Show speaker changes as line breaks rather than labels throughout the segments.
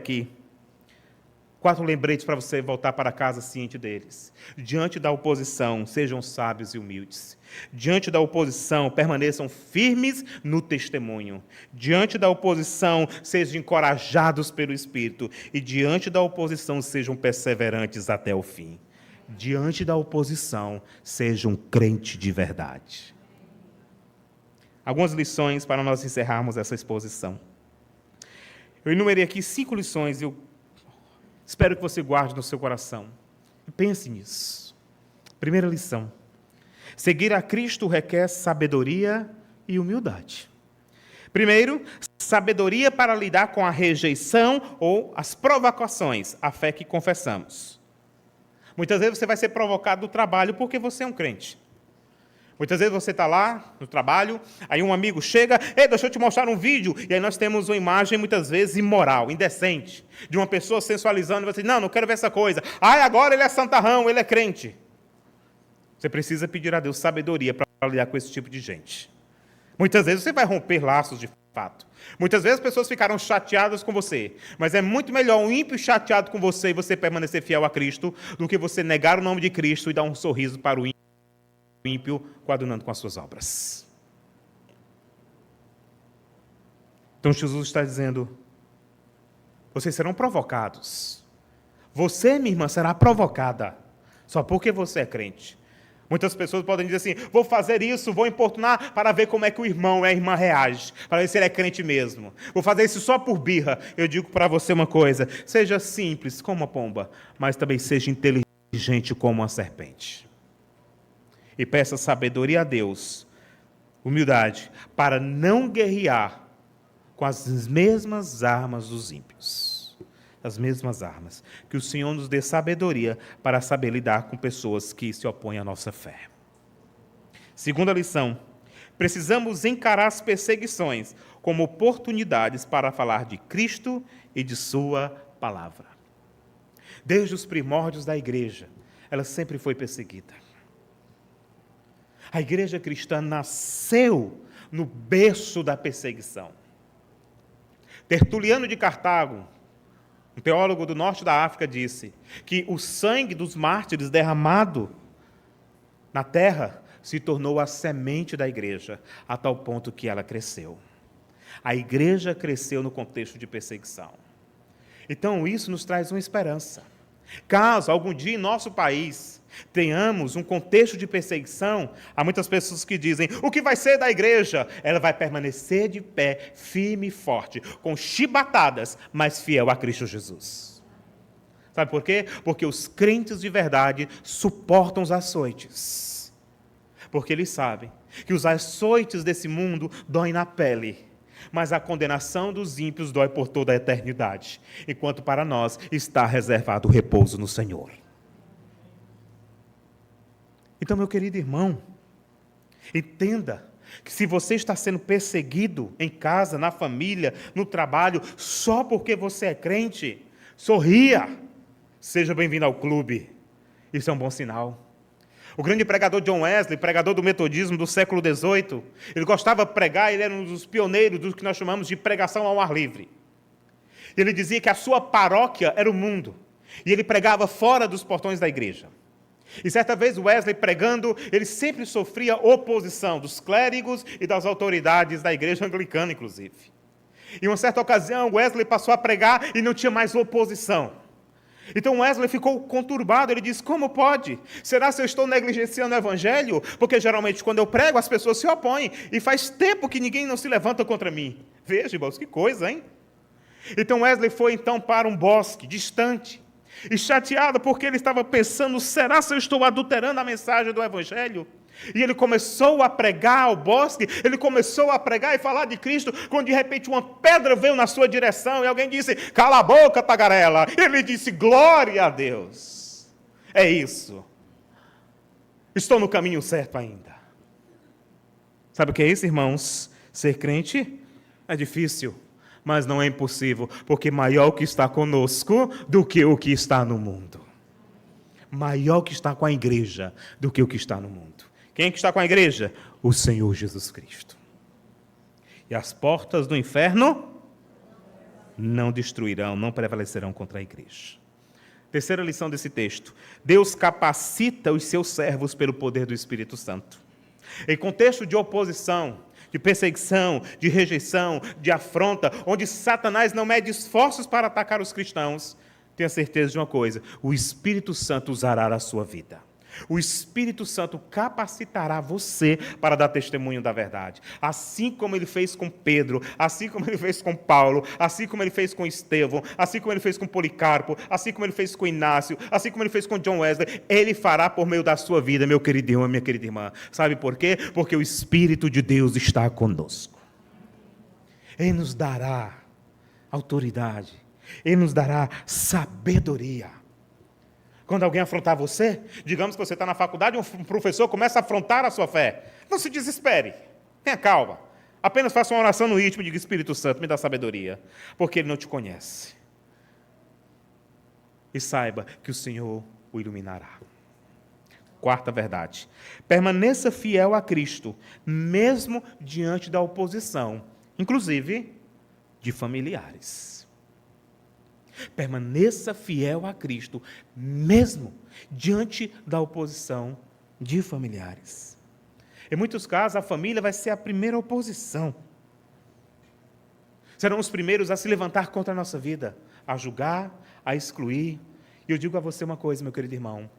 aqui 4 lembretes para você voltar para casa ciente deles. Diante da oposição, sejam sábios e humildes. Diante da oposição, permaneçam firmes no testemunho. Diante da oposição, sejam encorajados pelo Espírito. E diante da oposição, sejam perseverantes até o fim. Diante da oposição, seja um crente de verdade. Algumas lições para nós encerrarmos essa exposição. Eu enumerei aqui 5 lições e eu espero que você guarde no seu coração. E pense nisso. Primeira lição. Seguir a Cristo requer sabedoria e humildade. Primeiro, sabedoria para lidar com a rejeição ou as provocações, a fé que confessamos. Muitas vezes você vai ser provocado no trabalho porque você é um crente. Muitas vezes você está lá no trabalho, aí um amigo chega, ei, deixa eu te mostrar um vídeo, e aí nós temos uma imagem muitas vezes imoral, indecente, de uma pessoa sensualizando, e você diz, não quero ver essa coisa. Ai, agora ele é santarrão, ele é crente. Você precisa pedir a Deus sabedoria para lidar com esse tipo de gente. Muitas vezes você vai romper laços de fato. Muitas vezes as pessoas ficaram chateadas com você, mas é muito melhor um ímpio chateado com você e você permanecer fiel a Cristo, do que você negar o nome de Cristo e dar um sorriso para o ímpio, coadunando com as suas obras. Então Jesus está dizendo, vocês serão provocados. Você, minha irmã, será provocada, só porque você é crente. Muitas pessoas podem dizer assim, vou fazer isso, vou importunar para ver como é que o irmão e a irmã reagem, para ver se ele é crente mesmo. Vou fazer isso só por birra. Eu digo para você uma coisa, seja simples como uma pomba, mas também seja inteligente como uma serpente. E peça sabedoria a Deus, humildade, para não guerrear com as mesmas armas dos ímpios. As mesmas armas. Que o Senhor nos dê sabedoria para saber lidar com pessoas que se opõem à nossa fé. Segunda lição, precisamos encarar as perseguições como oportunidades para falar de Cristo e de sua palavra. Desde os primórdios da igreja, ela sempre foi perseguida. A igreja cristã nasceu no berço da perseguição. Tertuliano de Cartago, um teólogo do norte da África, disse que o sangue dos mártires derramado na terra se tornou a semente da igreja, a tal ponto que ela cresceu. A igreja cresceu no contexto de perseguição. Então, isso nos traz uma esperança. Caso algum dia em nosso país tenhamos um contexto de perseguição, há muitas pessoas que dizem, o que vai ser da igreja? Ela vai permanecer de pé, firme e forte, com chibatadas, mas fiel a Cristo Jesus. Sabe por quê? Porque os crentes de verdade suportam os açoites. Porque eles sabem que os açoites desse mundo doem na pele, mas a condenação dos ímpios dói por toda a eternidade, enquanto para nós está reservado o repouso no Senhor. Então, meu querido irmão, entenda que se você está sendo perseguido em casa, na família, no trabalho, só porque você é crente, sorria, seja bem-vindo ao clube. Isso é um bom sinal. O grande pregador John Wesley, pregador do metodismo do século XVIII, ele gostava de pregar, ele era um dos pioneiros do que nós chamamos de pregação ao ar livre. Ele dizia que a sua paróquia era o mundo, e ele pregava fora dos portões da igreja. E certa vez Wesley pregando, ele sempre sofria oposição dos clérigos e das autoridades da igreja anglicana, inclusive. Em uma certa ocasião, Wesley passou a pregar e não tinha mais oposição. Então Wesley ficou conturbado, ele disse, como pode? Será que eu estou negligenciando o evangelho? Porque geralmente quando eu prego as pessoas se opõem, e faz tempo que ninguém não se levanta contra mim. Veja, irmãos, que coisa, hein? Então Wesley foi então para um bosque distante, e chateado porque ele estava pensando, será que eu estou adulterando a mensagem do evangelho? E ele começou a pregar ao bosque, ele começou a pregar e falar de Cristo, quando de repente uma pedra veio na sua direção, e alguém disse, cala a boca, tagarela. Ele disse, glória a Deus. É isso. Estou no caminho certo ainda. Sabe o que é isso, irmãos? Ser crente é difícil, mas não é impossível, porque maior o que está conosco do que o que está no mundo. Maior o que está com a igreja do que o que está no mundo. Quem é que está com a igreja? O Senhor Jesus Cristo. E as portas do inferno não destruirão, não prevalecerão contra a igreja. Terceira lição desse texto: Deus capacita os seus servos pelo poder do Espírito Santo. Em contexto de oposição, de perseguição, de rejeição, de afronta, onde Satanás não mede esforços para atacar os cristãos, tenha certeza de uma coisa: o Espírito Santo usará a sua vida. O Espírito Santo capacitará você para dar testemunho da verdade. Assim como ele fez com Pedro, assim como ele fez com Paulo, assim como ele fez com Estevão, assim como ele fez com Policarpo, assim como ele fez com Inácio, assim como ele fez com John Wesley, ele fará por meio da sua vida, meu querido irmão, minha querida irmã. Sabe por quê? Porque o Espírito de Deus está conosco. Ele nos dará autoridade, ele nos dará sabedoria. Quando alguém afrontar você, digamos que você está na faculdade, um professor começa a afrontar a sua fé. Não se desespere, tenha calma. Apenas faça uma oração no íntimo e diga: Espírito Santo, me dá sabedoria, porque ele não te conhece. E saiba que o Senhor o iluminará. Quarta verdade: permaneça fiel a Cristo, mesmo diante da oposição, inclusive de familiares. Permaneça fiel a Cristo, mesmo diante da oposição de familiares. Em muitos casos, a família vai ser a primeira oposição. Serão os primeiros a se levantar contra a nossa vida, a julgar, a excluir. E eu digo a você uma coisa, meu querido irmão: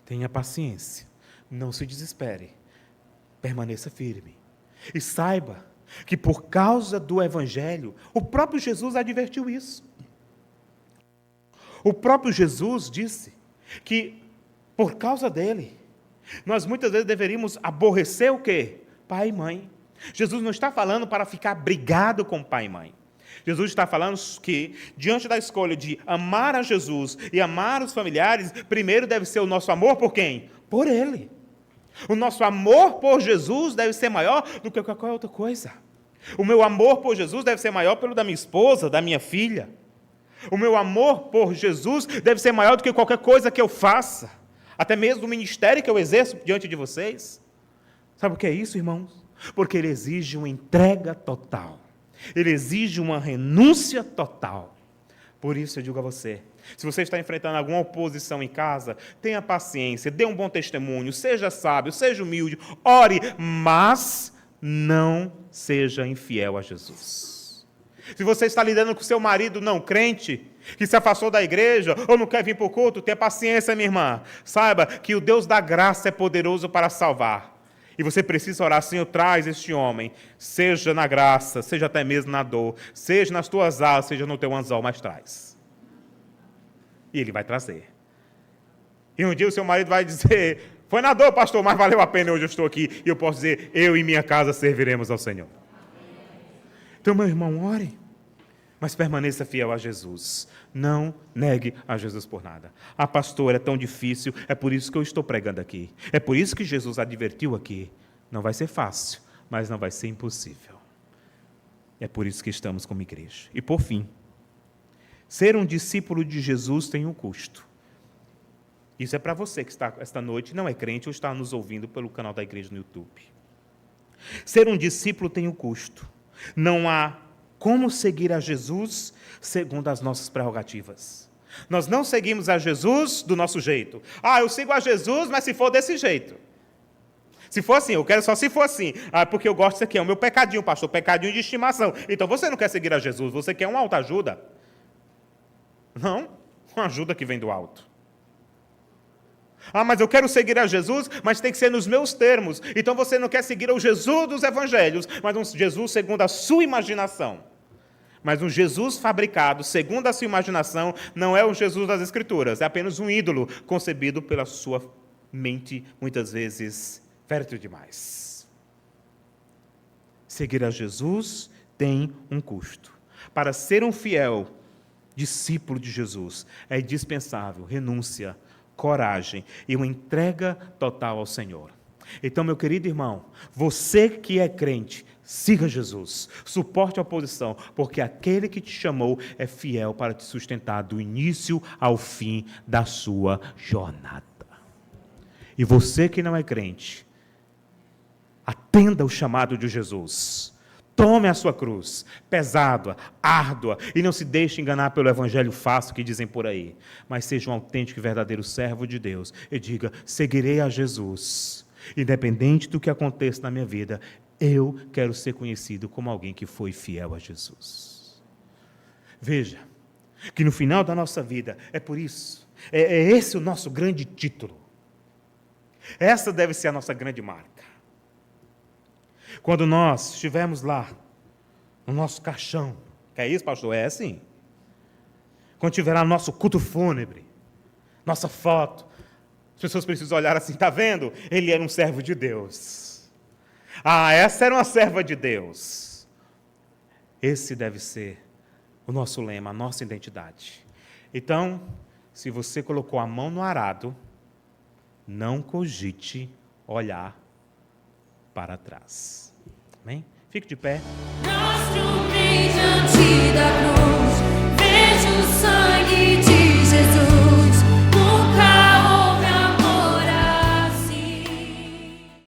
tenha paciência, não se desespere, permaneça firme. E saiba que por causa do Evangelho, o próprio Jesus advertiu isso. O próprio Jesus disse que, por causa dele, nós muitas vezes deveríamos aborrecer o quê? Pai e mãe. Jesus não está falando para ficar brigado com pai e mãe. Jesus está falando que, diante da escolha de amar a Jesus e amar os familiares, primeiro deve ser o nosso amor por quem? Por ele. O nosso amor por Jesus deve ser maior do que qualquer outra coisa. O meu amor por Jesus deve ser maior pelo da minha esposa, da minha filha. O meu amor por Jesus deve ser maior do que qualquer coisa que eu faça, até mesmo o ministério que eu exerço diante de vocês. Sabe o que é isso, irmãos? Porque ele exige uma entrega total. Ele exige uma renúncia total. Por isso eu digo a você: se você está enfrentando alguma oposição em casa, tenha paciência, dê um bom testemunho, seja sábio, seja humilde, ore, mas não seja infiel a Jesus. Se você está lidando com seu marido não crente, que se afastou da igreja, ou não quer vir para o culto, tenha paciência, minha irmã. Saiba que o Deus da graça é poderoso para salvar. E você precisa orar: Senhor, traz este homem, seja na graça, seja até mesmo na dor, seja nas tuas asas, seja no teu anzol, mas traz. E ele vai trazer. E um dia o seu marido vai dizer: foi na dor, pastor, mas valeu a pena, hoje eu estou aqui. E eu posso dizer: eu e minha casa serviremos ao Senhor. Então, meu irmão, ore, mas permaneça fiel a Jesus. Não negue a Jesus por nada. Ah, pastor, é tão difícil, é por isso que eu estou pregando aqui. É por isso que Jesus advertiu aqui. Não vai ser fácil, mas não vai ser impossível. É por isso que estamos como igreja. E por fim, ser um discípulo de Jesus tem um custo. Isso é para você que está esta noite, não é crente ou está nos ouvindo pelo canal da igreja no YouTube. Ser um discípulo tem um custo. Não há como seguir a Jesus segundo as nossas prerrogativas. Nós não seguimos a Jesus do nosso jeito. Ah, eu sigo a Jesus, mas se for desse jeito. Se for assim, eu quero só se for assim. Ah, porque eu gosto disso aqui, é o meu pecadinho, pastor, pecadinho de estimação. Então você não quer seguir a Jesus, você quer uma autoajuda. Não, uma ajuda que vem do alto. Ah, mas eu quero seguir a Jesus, mas tem que ser nos meus termos. Então você não quer seguir o Jesus dos evangelhos, mas um Jesus segundo a sua imaginação. Mas um Jesus fabricado segundo a sua imaginação não é o Jesus das Escrituras, é apenas um ídolo concebido pela sua mente, muitas vezes fértil demais. Seguir a Jesus tem um custo. Para ser um fiel discípulo de Jesus, é indispensável renúncia, coragem e uma entrega total ao Senhor. Então, meu querido irmão, você que é crente, siga Jesus, suporte a oposição, porque aquele que te chamou é fiel para te sustentar do início ao fim da sua jornada. E você que não é crente, atenda o chamado de Jesus, Tome a sua cruz, pesada, árdua, e não se deixe enganar pelo evangelho fácil que dizem por aí, mas seja um autêntico e verdadeiro servo de Deus e diga: seguirei a Jesus, independente do que aconteça na minha vida, eu quero ser conhecido como alguém que foi fiel a Jesus. Veja, que no final da nossa vida, é por isso, é esse o nosso grande título, essa deve ser a nossa grande marca. Quando nós estivermos lá, no nosso caixão, que é isso, pastor? É assim. Quando tiver lá nosso culto fúnebre, nossa foto, as pessoas precisam olhar assim, está vendo? Ele era um servo de Deus. Ah, essa era uma serva de Deus. Esse deve ser o nosso lema, a nossa identidade. Então, se você colocou a mão no arado, não cogite olhar para trás. Amém? Fique de pé.